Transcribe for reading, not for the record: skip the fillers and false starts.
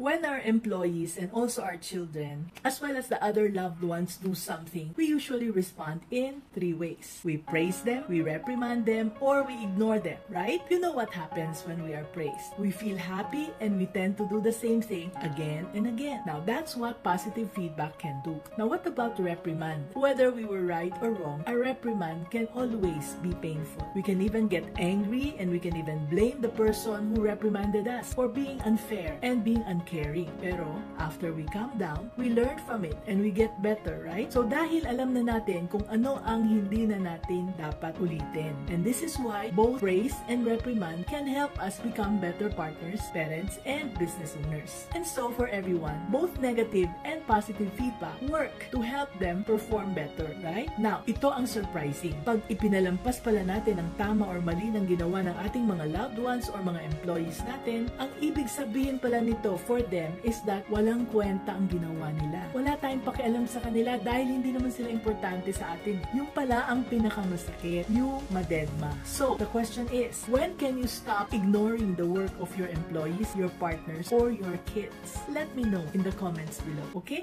When our employees and also our children, as well as the other loved ones do something, we usually respond in three ways. We praise them, we reprimand them, or we ignore them, right? You know what happens when we are praised. We feel happy and we tend to do the same thing again and again. Now, that's what positive feedback can do. Now, what about reprimand? Whether we were right or wrong, a reprimand can always be painful. We can even get angry and we can even blame the person who reprimanded us for being unfair and being uncaring. Pero after we calm down, we learn from it and we get better, right? So dahil alam na natin kung ano ang hindi na natin dapat ulitin. And this is why both praise and reprimand can help us become better partners, parents, and business owners. And so for everyone, both negative and positive feedback work to help them perform better, right? Now, ito ang surprising. Pag ipinalampas pala natin ang tama or mali ng ginawa ng ating mga loved ones or mga employees natin, ang ibig sabihin pala nito for them is that walang kwenta ang ginawa nila. Wala tayong pakialam sa kanila dahil hindi naman sila importante sa atin. Yung pala ang pinakamasakit, yung madedma. So, the question is, when can you stop ignoring the work of your employees, your partners, or your kids? Let me know in the comments below, okay?